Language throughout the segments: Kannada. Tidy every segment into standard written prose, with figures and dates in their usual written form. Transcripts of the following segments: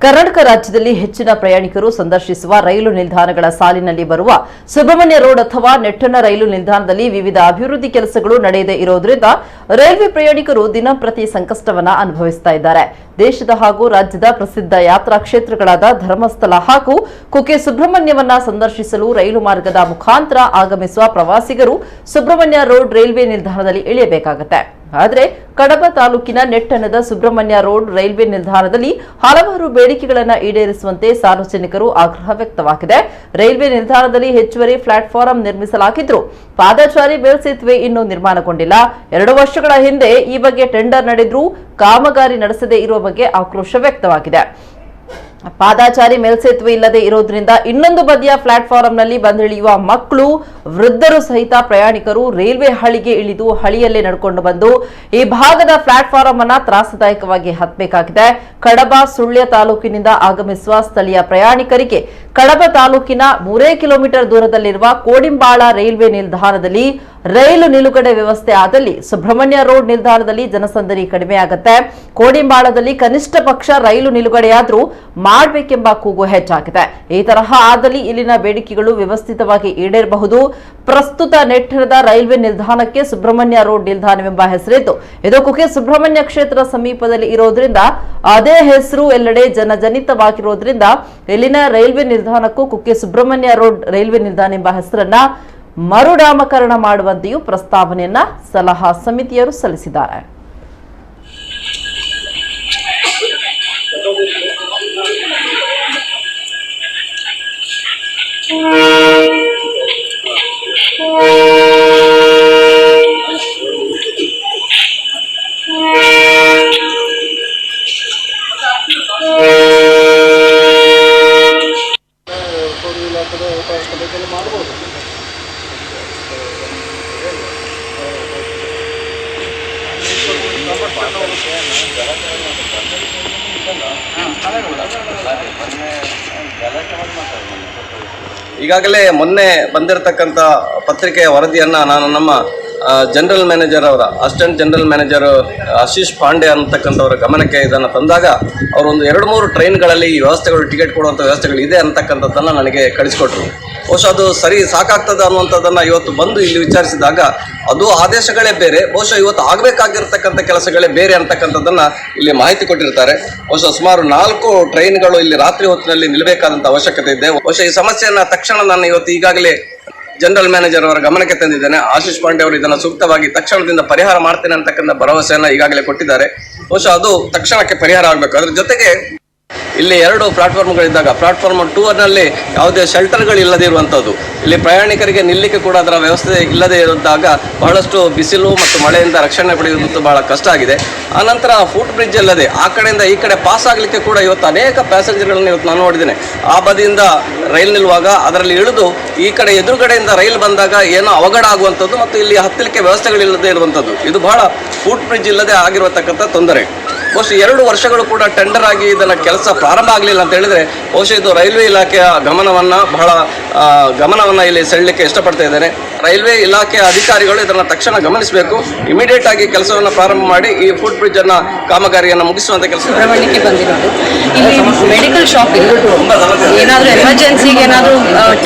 ಕರ್ನಾಟಕ ರಾಜ್ಯದಲ್ಲಿ ಹೆಚ್ಚಿನ ಪ್ರಯಾಣಿಕರು ಸಂದರ್ಶಿಸುವ ರೈಲು ನಿಲ್ದಾಣಗಳ ಸಾಲಿನಲ್ಲಿ ಬರುವ ಸುಬ್ರಹ್ಮಣ್ಯ ರೋಡ್ ಅಥವಾ ನೆಟ್ಟಣ ರೈಲು ನಿಲ್ದಾಣದಲ್ಲಿ ವಿವಿಧ ಅಭಿವೃದ್ಧಿ ಕೆಲಸಗಳು ನಡೆಯದೇ ಇರುವುದರಿಂದ ರೈಲ್ವೆ ಪ್ರಯಾಣಿಕರು ದಿನಂಪ್ರತಿ ಸಂಕಷ್ಟವನ್ನ ಅನುಭವಿಸುತ್ತಾ ಇದ್ದಾರೆ. ದೇಶದ ಹಾಗೂ ರಾಜ್ಯದ ಪ್ರಸಿದ್ಧ ಯಾತ್ರಾ ಕ್ಷೇತ್ರಗಳಾದ ಧರ್ಮಸ್ಥಳ ಹಾಗೂ ಕುಕ್ಕೆ ಸುಬ್ರಹ್ಮಣ್ಯವನ್ನ ಸಂದರ್ಶಿಸಲು ರೈಲು ಮಾರ್ಗದ ಮುಖಾಂತರ ಆಗಮಿಸುವ ಪ್ರವಾಸಿಗರು ಸುಬ್ರಹ್ಮಣ್ಯ ರೋಡ್ ರೈಲ್ವೆ ನಿಲ್ದಾಣದಲ್ಲಿ ಇಳಿಯಬೇಕಾಗುತ್ತೆ. ಆದರೆ ಕಡಬ ತಾಲೂಕಿನ ನೆಟ್ಟಣದ ಸುಬ್ರಹ್ಮಣ್ಯ ರೋಡ್ ರೈಲ್ವೆ ನಿಲ್ದಾಣದಲ್ಲಿ ಹಲವಾರು ಬೇಡಿಕೆಗಳನ್ನು ಈಡೇರಿಸುವಂತೆ ಸಾರ್ವಜನಿಕರು ಆಗ್ರಹ ವ್ಯಕ್ತವಾಗಿದೆ. ರೈಲ್ವೆ ನಿಲ್ದಾಣದಲ್ಲಿ ಹೆಚ್ಚುವರಿ ಪ್ಲಾಟ್ಫಾರಂ ನಿರ್ಮಿಸಲಾಗಿದ್ರು ಪಾದಚಾರಿ ಮೇಲ್ಸೇತುವೆ ಇನ್ನೂ ನಿರ್ಮಾಣಗೊಂಡಿಲ್ಲ. 2 ವರ್ಷಗಳ ಹಿಂದೆ ಈ ಬಗ್ಗೆ ಟೆಂಡರ್ ನಡೆದ್ರೂ ಕಾಮಗಾರಿ ನಡೆಸದೇ ಇರುವ ಬಗ್ಗೆ ಆಕ್ರೋಶ ವ್ಯಕ್ತವಾಗಿದೆ. ಪಾದಚಾರಿ ಮೇಲ್ಸೇತುವೆ ಇಲ್ಲದೆ ಇರೋದ್ರಿಂದ ಇನ್ನೊಂದು ಬದಿಯ ಪ್ಲಾಟ್ಫಾರಂನಲ್ಲಿ ಬಂದಿಳಿಯುವ ಮಕ್ಕಳು, ವೃದ್ಧರು ಸಹಿತ ಪ್ರಯಾಣಿಕರು ರೈಲ್ವೆ ಹಳಿಗೆ ಇಳಿದು ಹಳಿಯಲ್ಲೇ ನಡ್ಕೊಂಡು ಬಂದು ಈ ಭಾಗದ ಪ್ಲಾಟ್ಫಾರಂ ಅನ್ನ ತ್ರಾಸದಾಯಕವಾಗಿ ಹತ್ತಬೇಕಾಗಿದೆ. ಕಡಬ ಸುಳ್ಯ ತಾಲೂಕಿನಿಂದ ಆಗಮಿಸುವ ಸ್ಥಳೀಯ ಪ್ರಯಾಣಿಕರಿಗೆ ಕಡಬ ತಾಲೂಕಿನ 3 ಕಿಲೋಮೀಟರ್ ದೂರದಲ್ಲಿರುವ ಕೋಡಿಂಬಾಳ ರೈಲ್ವೆ ನಿಲ್ದಾಣದಲ್ಲಿ ರೈಲು ನಿಲುಗಡೆ ವ್ಯವಸ್ಥೆ ಆದಲ್ಲಿ ಸುಬ್ರಹ್ಮಣ್ಯ ರೋಡ್ ನಿಲ್ದಾಣದಲ್ಲಿ ಜನಸಂದಣಿ ಕಡಿಮೆಯಾಗುತ್ತೆ. ಕೋಡಿಂಬಾಳದಲ್ಲಿ ಕನಿಷ್ಠ ಪಕ್ಷ ರೈಲು ನಿಲುಗಡೆಯಾದ್ರೂ ಮಾಡಬೇಕೆಂಬ ಕೂಗು ಹೆಚ್ಚಾಗಿದೆ. ಈ ತರಹ ಆದಲ್ಲಿ ಇಲ್ಲಿನ ಬೇಡಿಕೆಗಳು ವ್ಯವಸ್ಥಿತವಾಗಿ ಈಡೇರಬಹುದು. ಪ್ರಸ್ತುತ ನೆಟ್ಟಣದ ರೈಲ್ವೆ ನಿಲ್ದಾಣಕ್ಕೆ ಸುಬ್ರಹ್ಮಣ್ಯ ರೋಡ್ ನಿಲ್ದಾಣವೆಂಬ ಹೆಸರಿದ್ದು ಇದು ಕುಕ್ಕೆ ಸುಬ್ರಹ್ಮಣ್ಯ ಕ್ಷೇತ್ರ ಸಮೀಪದಲ್ಲಿ ಇರೋದ್ರಿಂದ ಅದೇ ಹೆಸರು ಎಲ್ಲೆಡೆ ಜನಜನಿತವಾಗಿರೋದ್ರಿಂದ ಇಲ್ಲಿನ ರೈಲ್ವೆ ನಿಲ್ದಾಣಕ್ಕೂ ಕುಕ್ಕೆ ಸುಬ್ರಹ್ಮಣ್ಯ ರೋಡ್ ರೈಲ್ವೆ ನಿಲ್ದಾಣ ಎಂಬ ಹೆಸರನ್ನ ಮರುನಾಮಕರಣ ಮಾಡುವಂತೆಯೂ ಪ್ರಸ್ತಾವನೆಯನ್ನ ಸಲಹಾ ಸಮಿತಿಯರು ಸಲ್ಲಿಸಿದ್ದಾರೆ. ಈಗಾಗಲೇ ಮೊನ್ನೆ ಬಂದಿರತಕ್ಕಂಥ ಪತ್ರಿಕೆಯ ವರದಿಯನ್ನು ನಾನು ನಮ್ಮ ಜನರಲ್ ಮ್ಯಾನೇಜರ್ ಅವರ assistant general manager Ashish Pandey ಅಂತಕ್ಕಂಥವರ ಗಮನಕ್ಕೆ ಇದನ್ನು ತಂದಾಗ ಅವರು ಒಂದು 2-3 ಟ್ರೈನ್ಗಳಲ್ಲಿ ಈ ವ್ಯವಸ್ಥೆಗಳು ಟಿಕೆಟ್ ಕೊಡುವಂಥ ವ್ಯವಸ್ಥೆಗಳು ಇದೆ ಅಂತಕ್ಕಂಥದ್ದನ್ನು ನನಗೆ ಕಳಿಸಿಕೊಟ್ರು. ಬಹುಶಃ ಅದು ಸರಿ ಸಾಕಾಗ್ತದೆ ಅನ್ನುವಂಥದ್ದನ್ನು ಇವತ್ತು ಬಂದು ಇಲ್ಲಿ ವಿಚಾರಿಸಿದಾಗ ಅದು ಆದೇಶಗಳೇ ಬೇರೆ, ಬಹುಶಃ ಇವತ್ತು ಆಗಬೇಕಾಗಿರ್ತಕ್ಕಂಥ ಕೆಲಸಗಳೇ ಬೇರೆ ಅಂತಕ್ಕಂಥದ್ದನ್ನು ಇಲ್ಲಿ ಮಾಹಿತಿ ಕೊಟ್ಟಿರ್ತಾರೆ. ಬಹುಶಃ ಸುಮಾರು 4 ಟ್ರೈನ್ಗಳು ಇಲ್ಲಿ ರಾತ್ರಿ ಹೊತ್ತಿನಲ್ಲಿ ನಿಲ್ಲಬೇಕಾದಂಥ ಅವಶ್ಯಕತೆ ಇದೆ. ಬಹುಶಃ ಈ ಸಮಸ್ಯೆಯನ್ನು ತಕ್ಷಣ ನಾನು ಇವತ್ತು ಈಗಾಗಲೇ ಜನರಲ್ ಮ್ಯಾನೇಜರ್ ಅವರ ಗಮನಕ್ಕೆ ತಂದಿದ್ದೇನೆ. ಆಶೀಶ್ ಪಾಂಡೆ ಅವರು ಇದನ್ನು ಸೂಕ್ತವಾಗಿ ತಕ್ಷಣದಿಂದ ಪರಿಹಾರ ಮಾಡ್ತೇನೆ ಅಂತಕ್ಕಂಥ ಭರವಸೆಯನ್ನು ಈಗಾಗಲೇ ಕೊಟ್ಟಿದ್ದಾರೆ. ಬಹುಶಃ ಅದು ತಕ್ಷಣಕ್ಕೆ ಪರಿಹಾರ ಆಗಬೇಕು. ಅದರ ಜೊತೆಗೆ ಇಲ್ಲಿ 2 ಪ್ಲಾಟ್ಫಾರ್ಮ್ಗಳಿದ್ದಾಗ ಪ್ಲಾಟ್ಫಾರ್ಮ್ 2ನಲ್ಲಿ ಯಾವುದೇ ಶೆಲ್ಟರ್ಗಳು ಇಲ್ಲದೇ ಇರುವಂಥದ್ದು, ಇಲ್ಲಿ ಪ್ರಯಾಣಿಕರಿಗೆ ನಿಲ್ಲಕ್ಕೆ ಕೂಡ ಅದರ ವ್ಯವಸ್ಥೆ ಇಲ್ಲದೇ ಇರುವಾಗ ಬಹಳಷ್ಟು ಬಿಸಿಲು ಮತ್ತು ಮಳೆಯಿಂದ ರಕ್ಷಣೆ ಪಡೆಯುವುದು ಬಹಳ ಕಷ್ಟ ಆಗಿದೆ. ಆನಂತರ ಫುಟ್ ಬ್ರಿಡ್ಜ್ ಅಲ್ಲದೆ ಆ ಕಡೆಯಿಂದ ಈ ಕಡೆ ಪಾಸ್ ಆಗಲಿಕ್ಕೆ ಕೂಡ ಇವತ್ತು ಅನೇಕ ಪ್ಯಾಸೆಂಜರ್ಗಳನ್ನು ಇವತ್ತು ನಾನು ನೋಡಿದ್ದೇನೆ. ಆ ಬದಿಯಿಂದ ರೈಲು ನಿಲ್ಲುವಾಗ ಅದರಲ್ಲಿ ಇಳಿದು ಈ ಕಡೆ ಎದುರುಗಡೆಯಿಂದ ರೈಲು ಬಂದಾಗ ಏನೋ ಅವಘಡ ಆಗುವಂಥದ್ದು ಮತ್ತು ಇಲ್ಲಿ ಹತ್ತಲಿಕ್ಕೆ ವ್ಯವಸ್ಥೆಗಳಿಲ್ಲದೆ ಇರುವಂಥದ್ದು, ಇದು ಬಹಳ ಫುಟ್ ಬ್ರಿಡ್ಜ್ ಇಲ್ಲದೆ ಆಗಿರತಕ್ಕಂಥ ತೊಂದರೆ. ಬಹುಶಃ 2 ವರ್ಷಗಳು ಕೂಡ ಟೆಂಡರ್ ಆಗಿ ಇದನ್ನು ಕೆಲಸ ಪ್ರಾರಂಭ ಆಗಲಿಲ್ಲ ಅಂತ ಹೇಳಿದರೆ ಬಹುಶಃ ಇದು ರೈಲ್ವೆ ಇಲಾಖೆಯ ಗಮನವನ್ನು ಇಲ್ಲಿ ಸೆಳೆಯಲಿಕ್ಕೆ ಇಷ್ಟಪಡ್ತಾ ಇದ್ದೇನೆ. ರೈಲ್ವೆ ಇಲಾಖೆಯ ಅಧಿಕಾರಿಗಳು ಇದನ್ನು ತಕ್ಷಣ ಗಮನಿಸಬೇಕು. ಇಮಿಡಿಯೇಟ್ ಆಗಿ ಕೆಲಸವನ್ನು ಪ್ರಾರಂಭ ಮಾಡಿ ಈ ಫುಟ್ ಬ್ರಿಡ್ಜ್ ಅನ್ನ ಕಾಮಗಾರಿಯನ್ನು ಮುಗಿಸುವಂತ ಕೆಲಸ. ಸುಬ್ರಹ್ಮಣ್ಯಕ್ಕೆ ಬಂದಿರೋದು ಇಲ್ಲಿ ಮೆಡಿಕಲ್ ಶಾಪ್ ಇದೆ. ಏನಾದರೂ ಎಮರ್ಜೆನ್ಸಿಗೆ ಏನಾದರೂ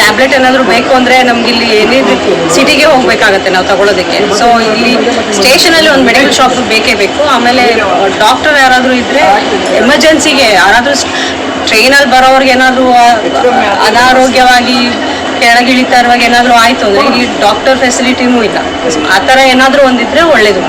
ಟ್ಯಾಬ್ಲೆಟ್ ಏನಾದರೂ ಬೇಕು ಅಂದರೆ ನಮ್ಗೆ ಇಲ್ಲಿ ಏನಿದ್ರೆ ಸಿಟಿಗೆ ಹೋಗಬೇಕಾಗತ್ತೆ ನಾವು ತಗೊಳ್ಳೋದಕ್ಕೆ. ಸೊ ಇಲ್ಲಿ ಸ್ಟೇಷನಲ್ಲಿ ಒಂದು ಮೆಡಿಕಲ್ ಶಾಪ್ ಬೇಕೇ ಬೇಕು. ಆಮೇಲೆ ಡಾಕ್ಟರ್ ಯಾರಾದರೂ ಇದ್ದರೆ ಎಮರ್ಜೆನ್ಸಿಗೆ ಯಾರಾದರೂ ಟ್ರೈನಲ್ಲಿ ಬರೋವ್ರಿಗೆ ಏನಾದರೂ ಅನಾರೋಗ್ಯವಾಗಿ ಕೆಳಗಿಳಿತಾ ಇರುವಾಗ ಏನಾದರೂ ಆಯಿತು ಅಂದರೆ ಇಲ್ಲಿ ಡಾಕ್ಟರ್ ಫೆಸಿಲಿಟಿನೂ ಇಲ್ಲ. ಆ ಥರ ಏನಾದರೂ ಒಂದಿದ್ರೆ ಒಳ್ಳೇದು.